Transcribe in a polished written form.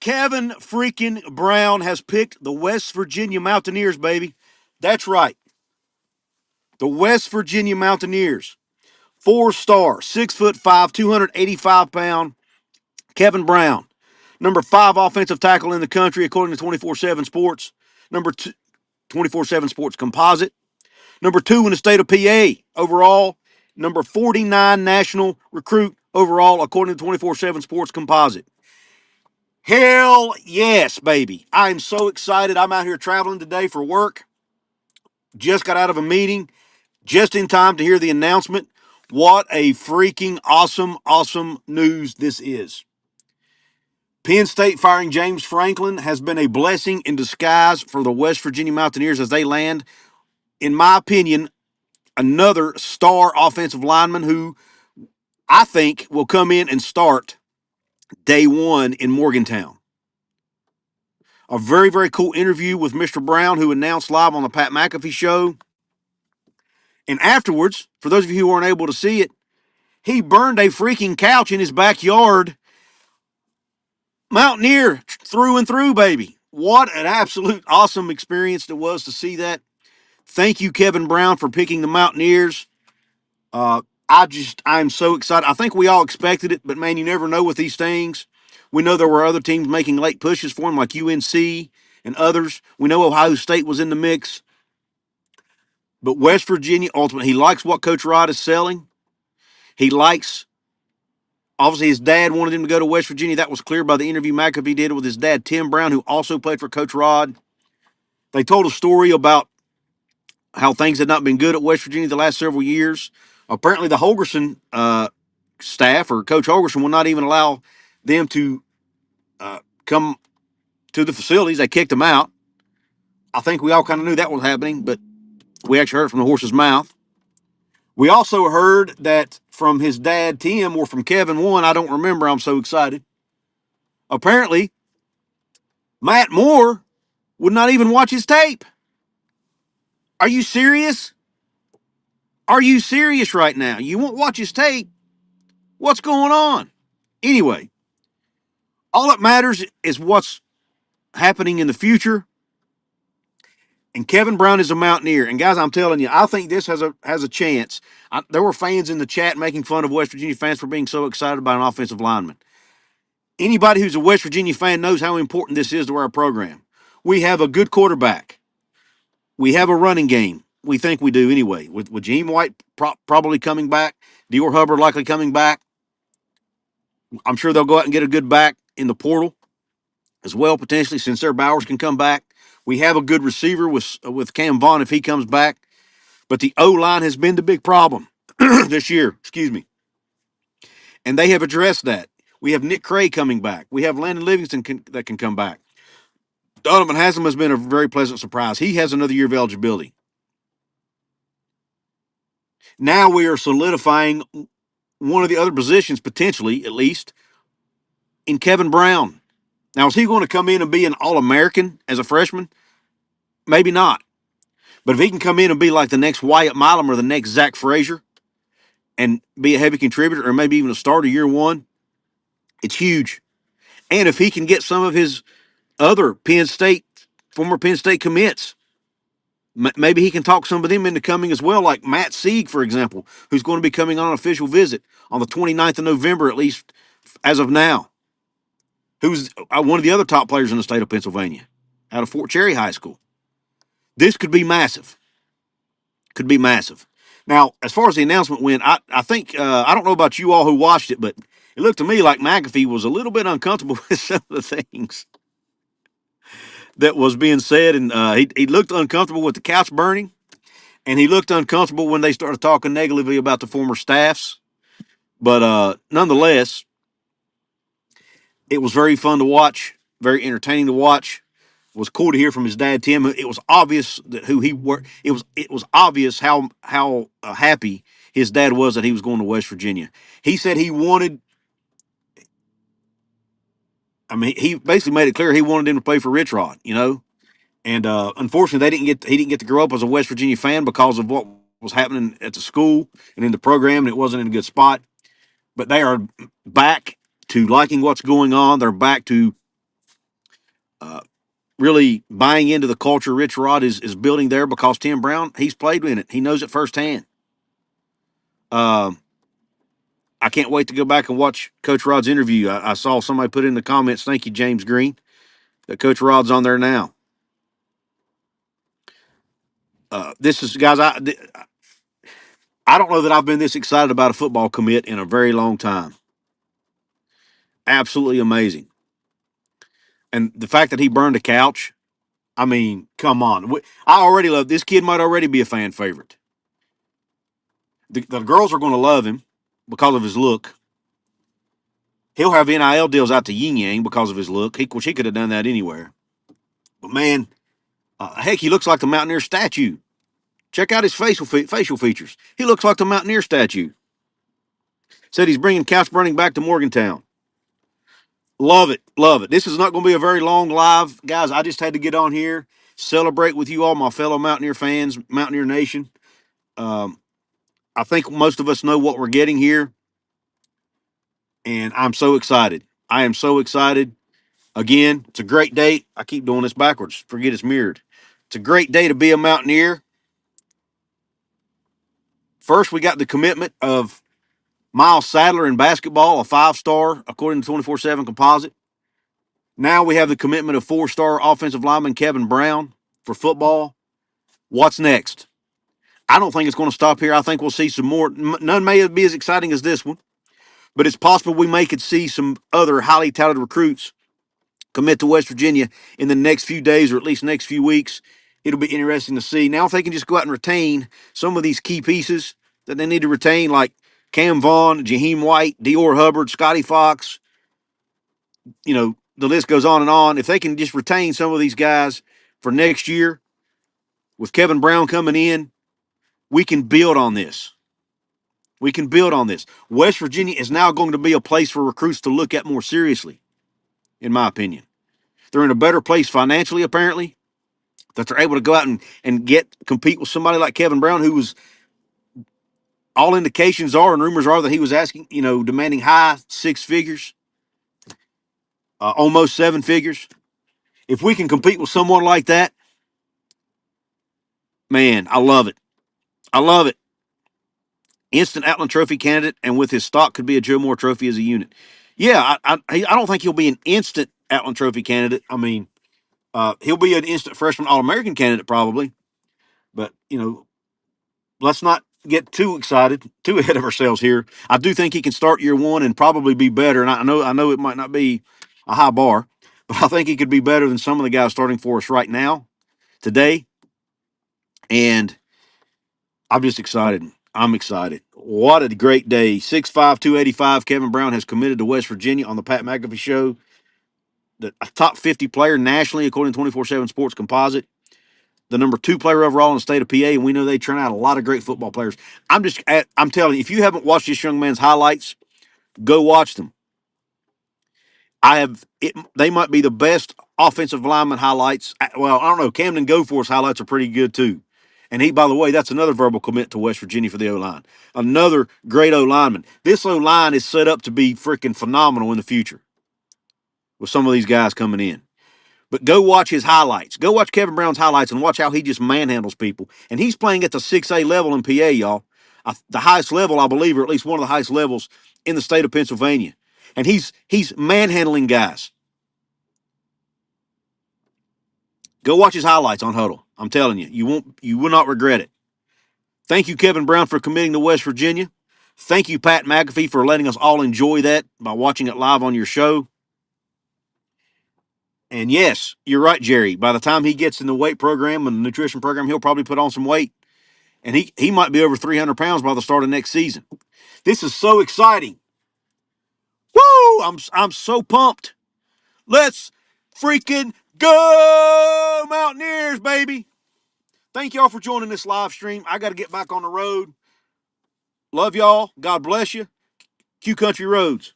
Kevin freaking Brown has picked the West Virginia Mountaineers, baby. That's right. The West Virginia Mountaineers. 4-star, 6'5", 285-pound Kevin Brown. Number 5 offensive tackle in the country, according to 24/7 Sports. Number 2, 24/7 Sports Composite. Number 2 in the state of PA overall. Number 49 national recruit overall, according to 24/7 Sports Composite. Hell yes, baby. I'm so excited. I'm out here traveling today for work. Just got out of a meeting just in time to hear the announcement. What a freaking awesome news this is. Penn State firing James Franklin has been a blessing in disguise for the West Virginia Mountaineers as they land, in my opinion, another star offensive lineman who I think will come in and start day one in Morgantown. A very cool interview with Mr. Brown, who announced live on the Pat McAfee show. And afterwards, for those of you who weren't able to see it, he burned a freaking couch in his backyard. Mountaineer through and through, baby. What an absolute awesome experience it was to see that. Thank you, Kevin Brown, for picking the Mountaineers. I'm so excited. I think we all expected it, but man, you never know with these things. We know there were other teams making late pushes for him, like UNC and others. We know Ohio State was in the mix. But West Virginia, ultimately, he likes what Coach Rod is selling. He likes, obviously, his dad wanted him to go to West Virginia. That was clear by the interview McAfee did with his dad, Tim Brown, who also played for Coach Rod. They told a story about how things had not been good at West Virginia the last several years. Apparently, the Holgerson staff or Coach Holgerson will not even allow them to come to the facilities. They kicked them out. I think we all kind of knew that was happening, but we actually heard it from the horse's mouth. We also heard that from his dad, Tim, or from Kevin one, I don't remember. I'm so excited. Apparently, Matt Moore would not even watch his tape. Are you serious? Are you serious right now? You won't watch his tape? What's going on? Anyway, all that matters is what's happening in the future. And Kevin Brown is a Mountaineer. And guys, I'm telling you, I think this has a chance. There were fans in the chat making fun of West Virginia fans for being so excited about an offensive lineman. Anybody who's a West Virginia fan knows how important this is to our program. We have a good quarterback. We have a running game. We think we do anyway. With Gene White probably coming back, Dior Hubbard likely coming back. I'm sure they'll go out and get a good back in the portal as well, potentially, since their Bowers can come back. We have a good receiver with Cam Vaughn if he comes back. But the O-line has been the big problem this year. Excuse me. And they have addressed that. We have Nick Cray coming back. We have Landon Livingston that can come back. Donovan Haslam has been a very pleasant surprise. He has another year of eligibility. Now we are solidifying one of the other positions, potentially, at least, in Kevin Brown. Now, is he going to come in and be an All-American as a freshman? Maybe not. But if he can come in and be like the next Wyatt Milam or the next Zach Frazier and be a heavy contributor or maybe even a starter year one, it's huge. And if he can get some of his other former Penn State commits, maybe he can talk some of them into coming as well, like Matt Sieg, for example, who's going to be coming on an official visit on the 29th of November, at least as of now, who's one of the other top players in the state of Pennsylvania out of Fort Cherry High School. This could be massive. Could be massive. Now, as far as the announcement went, I think, I don't know about you all who watched it, but it looked to me like McAfee was a little bit uncomfortable with some of the things that was being said, and he looked uncomfortable with the couch burning, and he looked uncomfortable when they started talking negatively about the former staffs. But nonetheless, it was very fun to watch, very entertaining to watch. It was cool to hear from his dad, Tim. It was obvious that who he were. It was obvious how happy his dad was that he was going to West Virginia. He said he wanted. I mean, he basically made it clear he wanted him to play for Rich Rod, you know. And unfortunately, he didn't get to grow up as a West Virginia fan because of what was happening at the school and in the program, and it wasn't in a good spot. But they are back to liking what's going on. They're back to Really buying into the culture Rich Rod is building there because Tim Brown, he's played in it. He knows it firsthand. Um, I can't wait to go back and watch Coach Rod's interview. I saw somebody put in the comments, thank you, James Green, that Coach Rod's on there now. This is, guys, I don't know that I've been this excited about a football commit in a very long time. Absolutely amazing. And the fact that he burned a couch, I mean, come on. I already love this kid, might already be a fan favorite. The girls are going to love him because of his look. He'll have NIL deals out to Yin Yang because of his look. He could have done that anywhere. But man, heck, he looks like the Mountaineer statue. Check out his facial features. He looks like the Mountaineer statue. Said he's bringing couch burning back to Morgantown. Love it, love it. This is not going to be a very long live, guys. I just had to get on here, celebrate with you all, my fellow Mountaineer fans, Mountaineer Nation. Um, I think most of us know what we're getting here, and I'm so excited. I am so excited. Again, it's a great day. I keep doing this backwards. Forget it's mirrored. It's a great day to be a Mountaineer. First, we got the commitment of Miles Sadler in basketball, a 5-star, according to 24/7 Composite. Now we have the commitment of 4-star offensive lineman Kevin Brown for football. What's next? I don't think it's going to stop here. I think we'll see some more. None may be as exciting as this one, but it's possible we may could see some other highly touted recruits commit to West Virginia in the next few days or at least next few weeks. It'll be interesting to see. Now, if they can just go out and retain some of these key pieces that they need to retain, like Cam Vaughn, Jaheim White, Dior Hubbard, Scotty Fox, the list goes on and on. If they can just retain some of these guys for next year with Kevin Brown coming in, we can build on this. We can build on this. West Virginia is now going to be a place for recruits to look at more seriously, in my opinion. They're in a better place financially, apparently, that they're able to go out and compete with somebody like Kevin Brown, who was, all indications are and rumors are that he was asking, demanding high 6 figures, almost 7 figures. If we can compete with someone like that, man, I love it. I love it. Instant Outland Trophy candidate, and with his stock could be a Joe Moore Trophy as a unit. Yeah, I don't think he'll be an instant Outland Trophy candidate. I mean, he'll be an instant freshman All-American candidate probably, but let's not get too excited, too ahead of ourselves here. I do think he can start year one and probably be better. And I know it might not be a high bar, but I think he could be better than some of the guys starting for us right now, today. And I'm just excited. I'm excited. What a great day. 6'5", 285. Kevin Brown has committed to West Virginia on the Pat McAfee Show. The top 50 player nationally, according to 24/7 Sports Composite. The number 2 player overall in the state of PA, and we know they turn out a lot of great football players. I'm telling you, if you haven't watched this young man's highlights, go watch them. They might be the best offensive lineman highlights. Well, I don't know. Camden Goforth's highlights are pretty good too. And he, by the way, that's another verbal commit to West Virginia for the O-line. Another great O-lineman. This O-line is set up to be freaking phenomenal in the future with some of these guys coming in. But go watch his highlights. Go watch Kevin Brown's highlights and watch how he just manhandles people. And he's playing at the 6A level in PA, y'all. The highest level, I believe, or at least one of the highest levels in the state of Pennsylvania. And he's manhandling guys. Go watch his highlights on Huddle. I'm telling you, you will not regret it. Thank you, Kevin Brown, for committing to West Virginia. Thank you, Pat McAfee, for letting us all enjoy that by watching it live on your show. And yes, you're right, Jerry. By the time he gets in the weight program and the nutrition program, he'll probably put on some weight. And he might be over 300 pounds by the start of next season. This is so exciting. Woo! I'm so pumped. Let's freaking go, Mountaineers, baby. Thank y'all for joining this live stream. I got to get back on the road. Love y'all. God bless you. Q Country Roads.